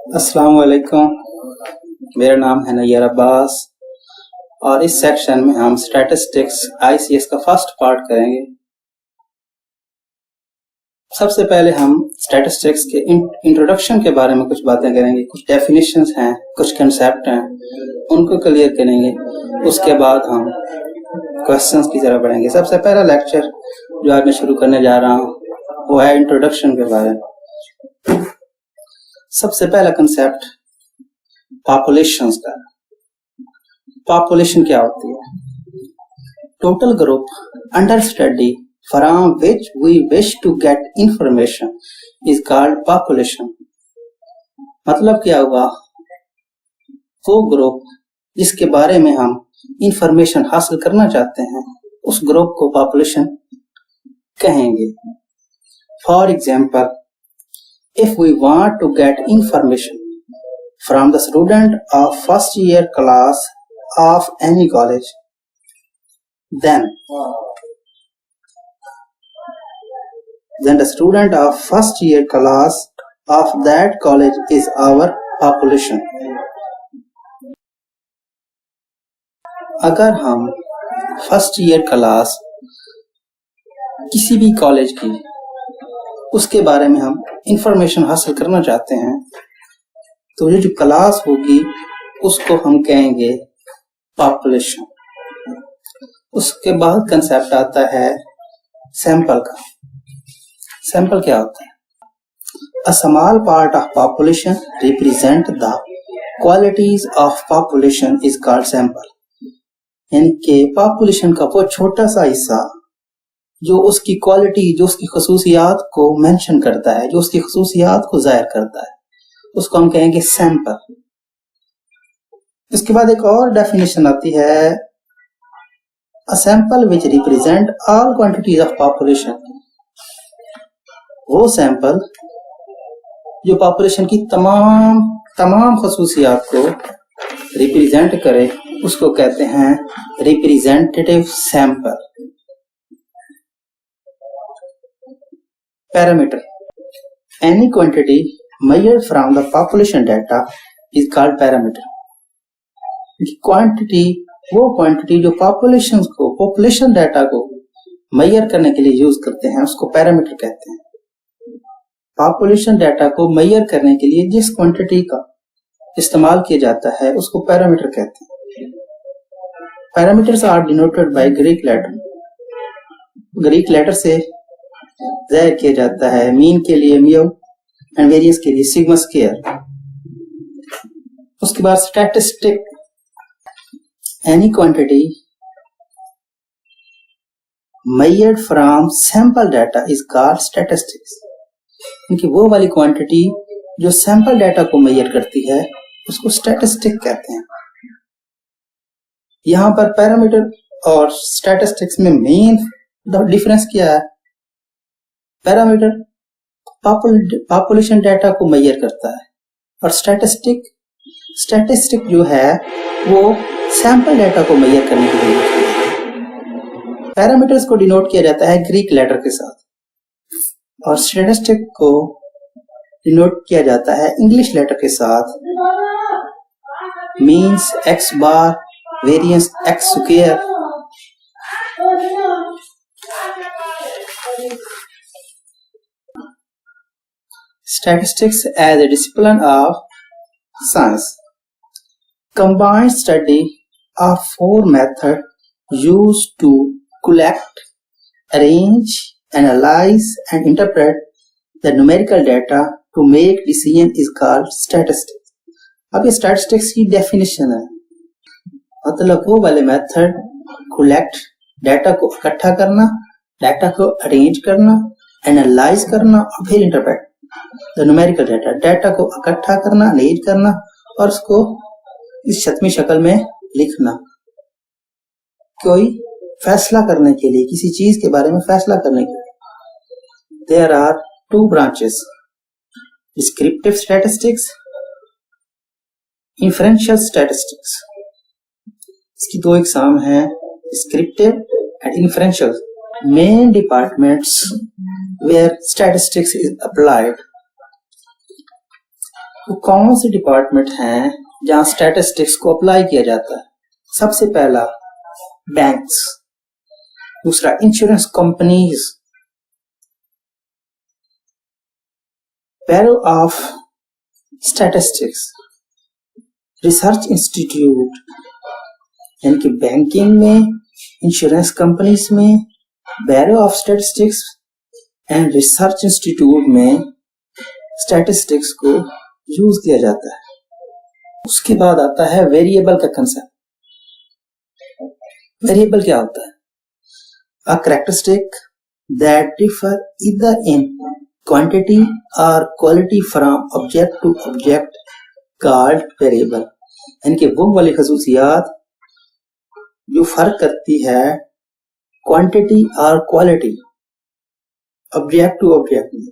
अस्सलाम वालेकुम। मेरा नाम है नैयर अब्बास और इस सेक्शन में हम स्टैटिस्टिक्स आईसीएस का फर्स्ट पार्ट करेंगे। सबसे पहले हम स्टैटिस्टिक्स के इंट्रोडक्शन के बारे में कुछ बातें करेंगे, कुछ डेफिनेशंस हैं, कुछ कंसेप्ट हैं, उनको क्लियर करेंगे। उसके बाद हम क्वेश्चंस की तरफ बढ़ेंगे। सबसे पहला लेक्चर जो आज मैं शुरू करने जा रहा हूँ वो है इंट्रोडक्शन के बारे में। सबसे पहला कंसेप्ट पॉपुलेशंस का। पॉपुलेशन क्या होती है? Total group under study from which we wish to get information is called population. मतलब क्या हुआ? वो ग्रुप जिसके बारे में हम इंफॉर्मेशन हासिल करना चाहते हैं उस ग्रुप को पॉपुलेशन कहेंगे। For example, if we want to get information from the student of first year class of any college, then the student of first year class of that college is our population. अगर हम first year class किसी भी college की उसके बारे में हम information हासिल करना चाहते हैं तो ये जो क्लास होगी उसको हम कहेंगे पॉपुलेशन। उसके बाद कंसेप्ट आता है सैंपल का। सैंपल क्या होता है? A small part of population represent the qualities of population is called sample. यानी कि पॉपुलेशन का वो छोटा सा हिस्सा जो उसकी क्वालिटी, जो उसकी खसूसियात को मेंशन करता है, जो उसकी खसूसियात को जाहिर करता है, उसको हम कहेंगे सैंपल। इसके बाद एक और डेफिनेशन आती है, a sample which represent all quantities of population. वो सैंपल जो पॉपुलेशन की तमाम खसूसियात को रिप्रेजेंट करे उसको कहते हैं representative sample. Parameter. Any quantity measured from the population data is called parameter. Quantity, वो क्वांटिटी जो पॉपुलेशन डाटा को मेजर करने के लिए यूज करते हैं उसको पैरामीटर कहते हैं। पॉपुलेशन डाटा को मेजर करने के लिए जिस क्वांटिटी का इस्तेमाल किया जाता है उसको पैरामीटर कहते हैं। Parameters are denoted by Greek letter. Greek letter से जाहिर किया जाता है। मीन के लिए म्यू एंड वेरियंस के लिए सिग्मा स्क्वायर। उसके बाद statistic, any quantity measured from sample data is called statistics. क्योंकि वो वाली क्वांटिटी जो सैंपल डाटा को मेजर करती है उसको स्टैटिस्टिक कहते हैं। यहां पर पैरामीटर और स्टैटिस्टिक्स में मेन डिफरेंस क्या है? पैरामीटर पॉपुलेशन डाटा को मेजर करता है और स्टैटिस्टिक जो है वो सैंपल डाटा को मेजर करने के लिए यूज होता है। पैरामीटर्स को डिनोट किया जाता है ग्रीक लेटर के साथ और स्टैटिस्टिक को डिनोट किया जाता है इंग्लिश लेटर के साथ। Means x bar, variance x square. Statistics as a discipline of science combines study of four methods used to collect, arrange, analyze and interpret the numerical data to make decision is called statistics. अब ये statistics की definition है। मतलब वो वाले method collect, data को इकट्ठा करना, डाटा को अरेंज करना, एनालाइज करना और फिर interpret the numerical data. Data को इकट्ठा करना, अरेंज करना और उसको इस छतमी शक्ल में लिखना। कोई फैसला करने के लिए, किसी चीज के बारे में फैसला करने के लिए। There are two branches, descriptive statistics, inferential statistics. इसकी दो एग्जाम हैं, descriptive and inferential. Main departments where statistics is applied. वो कौन से डिपार्टमेंट हैं जहां स्टैटिस्टिक्स को अप्लाई किया जाता है? सबसे पहला बैंक्स, दूसरा insurance companies, bureau of statistics, research institute, यानी कि बैंकिंग में, इंश्योरेंस कंपनीज में, bureau of statistics and research institute में स्टैटिस्टिक्स को यूज किया जाता है। उसके बाद आता है वेरिएबल का कंसेप्ट। वेरिएबल क्या होता है? A characteristic that differ either in quantity or quality from object to object called variable, यानी कि वो वाली खसूसियात जो फर्क करती है quantity or quality object to object में।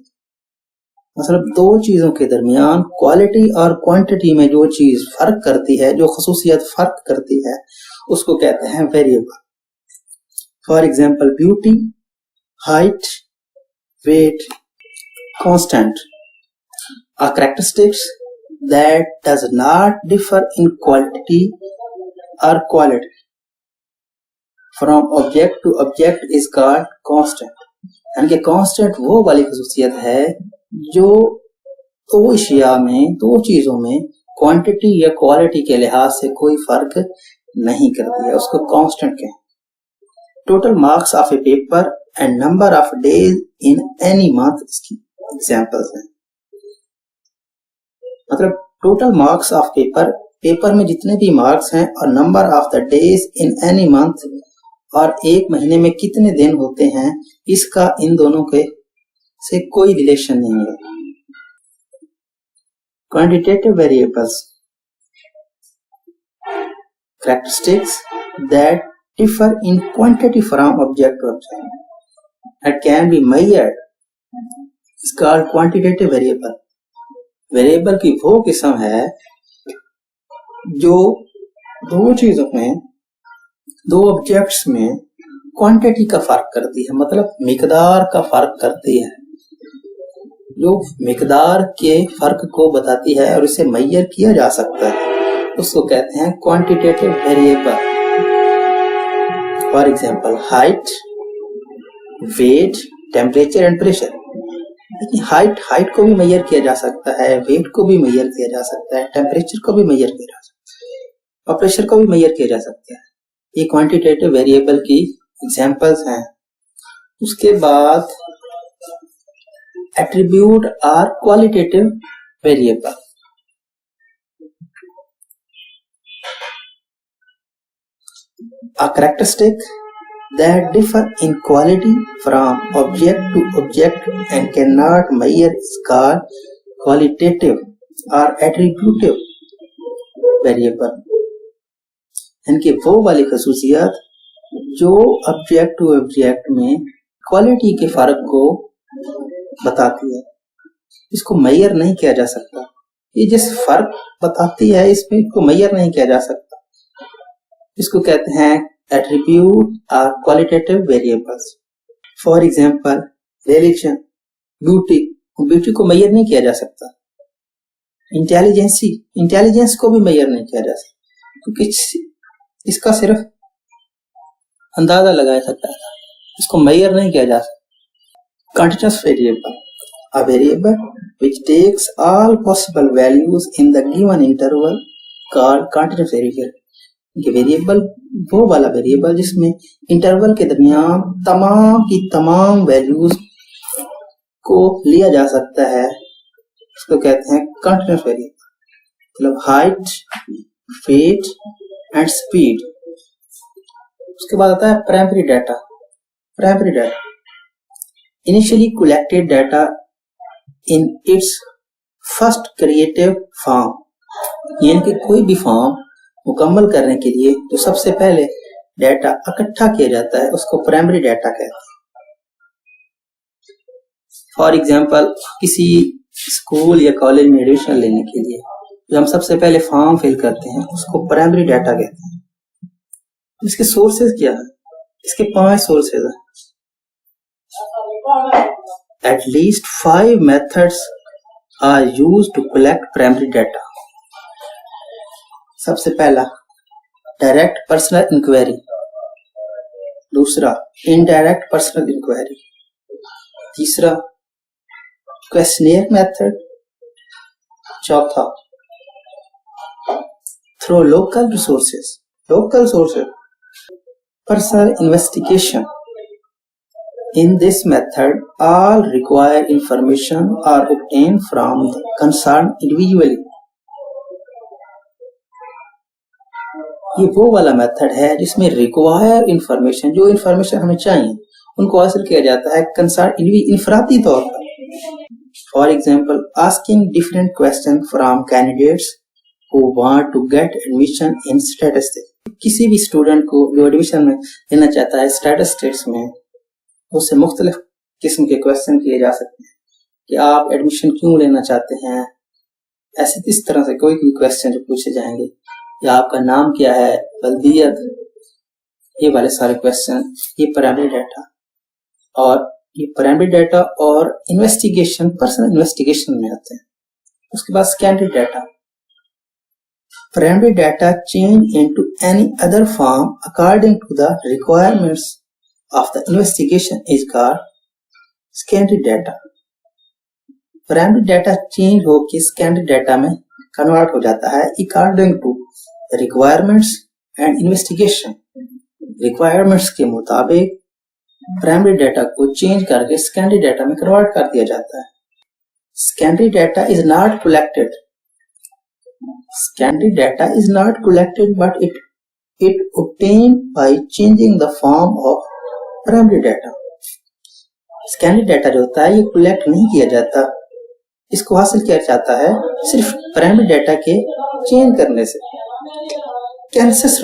मतलब दो चीजों के दरमियान क्वालिटी और क्वांटिटी में जो चीज फर्क करती है, जो खसूसियत फर्क करती है, उसको कहते हैं variable. For example beauty, height, weight, constant are characteristics that does not differ in quantity or quality from object to object is called constant. यानी कि कांस्टेंट वो वाली खसूसियत है जो दो अशिया में, दो चीजों में क्वांटिटी या क्वालिटी के लिहाज से कोई फर्क नहीं करती है, उसको कांस्टेंट कहते हैं। Total marks of A paper and number of days in any month इसकी एग्जांपल्स हैं। मतलब total marks of paper, paper में जितने भी मार्क्स हैं, और number of the days in any month, और एक महीने में कितने दिन होते हैं, इसका इन दोनों के से कोई रिलेशन नहीं है। Quantitative variables, characteristics that differ in quantity from object to object that can be measured is called quantitative variable. Variable की वो किस्म है जो दो चीजों में, दो ऑब्जेक्ट्स में क्वांटिटी का फर्क करती है, मतलब मिकदार का फर्क करती है, जो मिकदार के फर्क को बताती है और इसे मेजर किया जा सकता है, उसको कहते हैं quantitative variable. For example height, weight, temperature and pressure. Height को भी मेजर किया जा सकता है, वेट को भी मेजर किया जा सकता है, टेम्परेचर को भी मेजर किया जा सकता है, और प्रेशर को भी मेजर किया जा सकता है। ये क्वांटिटेटिव वेरिएबल की एग्जांपल्स हैं। उसके बाद attribute are qualitative variable. A characteristic that differ in quality from object to object and cannot measure is called qualitative or attributive variable। यानी कि वो वाली खसूसियत जो ऑब्जेक्ट टू ऑब्जेक्ट में क्वालिटी के फर्क को बताती है, इसको मेजर नहीं किया जा सकता। ये जिस फर्क बताती है इसमें इसको मेजर नहीं किया जा सकता, इसको कहते हैं एट्रीब्यूट और qualitative variables. For example religion, beauty को मेजर नहीं किया जा सकता। इंटेलिजेंस को भी मेजर नहीं किया जा सकता, क्योंकि इसका सिर्फ अंदाजा लगाया सकता है, इसको मेजर नहीं किया जा सकता। Continuous variable, a variable which takes all possible values in the given interval called continuous variable। ये वेरिएबल वो वाला वेरिएबल जिसमें इंटरवल के दरमियान तमाम की तमाम वैल्यूज को लिया जा सकता है, इसको कहते हैं कंटीन्यूअस वेरिएबल। मतलब हाइट, वेट एंड स्पीड। उसके बाद आता है primary data. Primary data initially collected data in its first creative form, यानी कि कोई भी फॉर्म मुकम्मल करने के लिए जो सबसे पहले डाटा इकट्ठा किया जाता है उसको प्राइमरी डाटा कहते हैं। फॉर एग्जांपल किसी स्कूल या कॉलेज में एडमिशन लेने के लिए जो हम सबसे पहले फॉर्म फिल करते हैं उसको प्राइमरी डाटा कहते हैं। इसके सोर्सेज क्या है? इसके 5 सोर्सेज हैं। At least 5 methods are used to collect primary data. सबसे पहला डायरेक्ट पर्सनल इंक्वायरी, दूसरा इनडायरेक्ट पर्सनल इंक्वायरी, तीसरा क्वेश्चनियर मेथड, चौथा through local resources, personal investigation. In this method, all required information are obtained from the concerned individually. ये वो वाला method है जिसमें रिक्वायर इंफॉर्मेशन, जो इंफॉर्मेशन हमें चाहिए उनको हासिल किया जाता है कंसर्न इंफरादी तौर पर. For example, asking different question from candidates who want to get admission in statistics. किसी भी स्टूडेंट को जो एडमिशन में लेना चाहता है स्टैटिस्टिक्स में, उससे मुख्तलिफ किस्म के क्वेश्चन किए जा सकते हैं कि आप एडमिशन क्यों लेना चाहते हैं. ऐसे इस तरह से कोई भी क्वेश्चन जो पूछे जाएंगे, या आपका नाम क्या है, बल्दियत, ये वाले सारे क्वेश्चन ये प्राइमरी डाटा और इन्वेस्टिगेशन, पर्सनल इन्वेस्टिगेशन में आते हैं. उसके बाद secondary data. Primary data change into any other form according to the requirements of the investigation is called secondary data. Primary data change होके secondary data में convert हो जाता है according to requirements and investigation. Requirements के मुताबिक primary data को change करके secondary data में convert कर दिया जाता है. Secondary data is not collected. Secondary data is not collected, but it obtained by changing the form of primary data. Secondary data जो होता है ये collect नहीं किया जाता, इसको हासिल किया जाता है सिर्फ primary data के change करने से. Census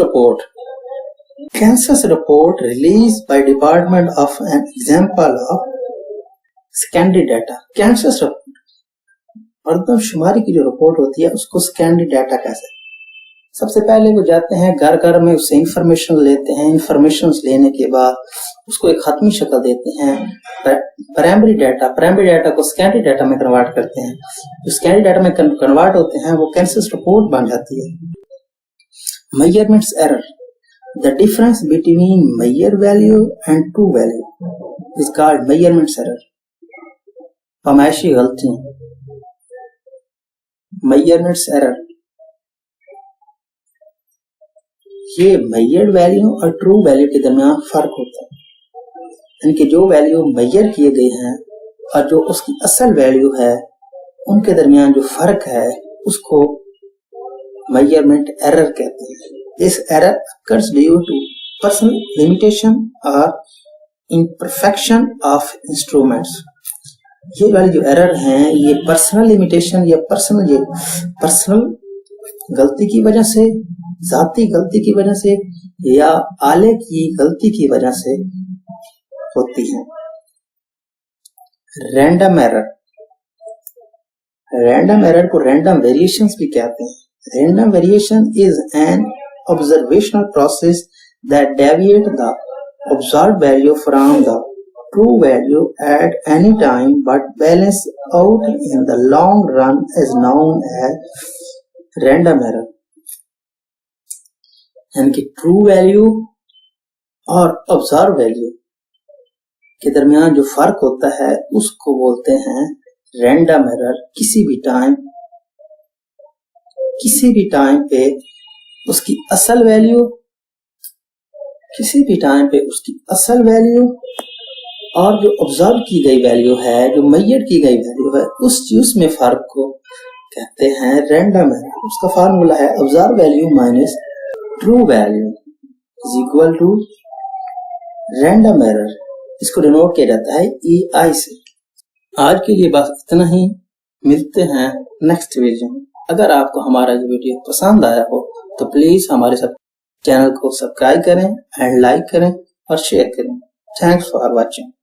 report released by Department of an example of secondary data. Census report मरदमशुमारी की जो रिपोर्ट होती है उसको सेकेंडरी डाटा कहते हैं. सबसे पहले वो जाते हैं घर घर में, उससे इंफॉर्मेशन लेते हैं. इंफॉर्मेशन लेने के बाद उसको एक खत्मी शक्ल देते हैं. प्राइमरी डाटा को सेकेंडरी डाटा में कन्वर्ट करते हैं. जो सेकेंडरी डाटा में कन्वर्ट होते हैं वो कैंसस रिपोर्ट बन जाती है. Measurements error. The difference between measure value and true value is called measurements error. पैमाइशी गलती, मेजरमेंट्स एरर. ये मेजर्ड वैल्यू और ट्रू वैल्यू के दरमियान फर्क होता है. इनके जो वैल्यू मेजर किए गए हैं और जो उसकी असल वैल्यू है उनके दरमियान जो फर्क है उसको मेजरमेंट एरर कहते हैं. This error occurs due to personal limitation और इम्परफेक्शन ऑफ इंस्ट्रूमेंट्स. ये वाली जो एरर हैं ये पर्सनल लिमिटेशन या पर्सनल गलती की वजह से, जाती गलती की वजह से या आले की गलती की वजह से होती हैं. रैंडम एरर को रैंडम वेरिएशंस भी कहते हैं. Random variation is an observational process that deviate the observed value from the true value at any time but balance out in the long run is known as random error. यानी कि true value और observe value के दरमियान जो फर्क होता है उसको बोलते हैं रैंडम एरर. किसी भी टाइम पे उसकी असल वैल्यू और जो ऑब्जर्व की गई वैल्यू है, जो मेजर की गई वैल्यू है, उस चीज में फर्क को कहते हैं रैंडम एरर. उसका फार्मूला है observe value minus true value is equal to random error. इसको डिनोट किया जाता है EI से. आज के लिए बस इतना ही. मिलते हैं नेक्स्ट वीडियो में. अगर आपको हमारा ये वीडियो पसंद आया हो तो प्लीज हमारे चैनल को सब्सक्राइब करें एंड लाइक करें और शेयर करें. Thanks for watching.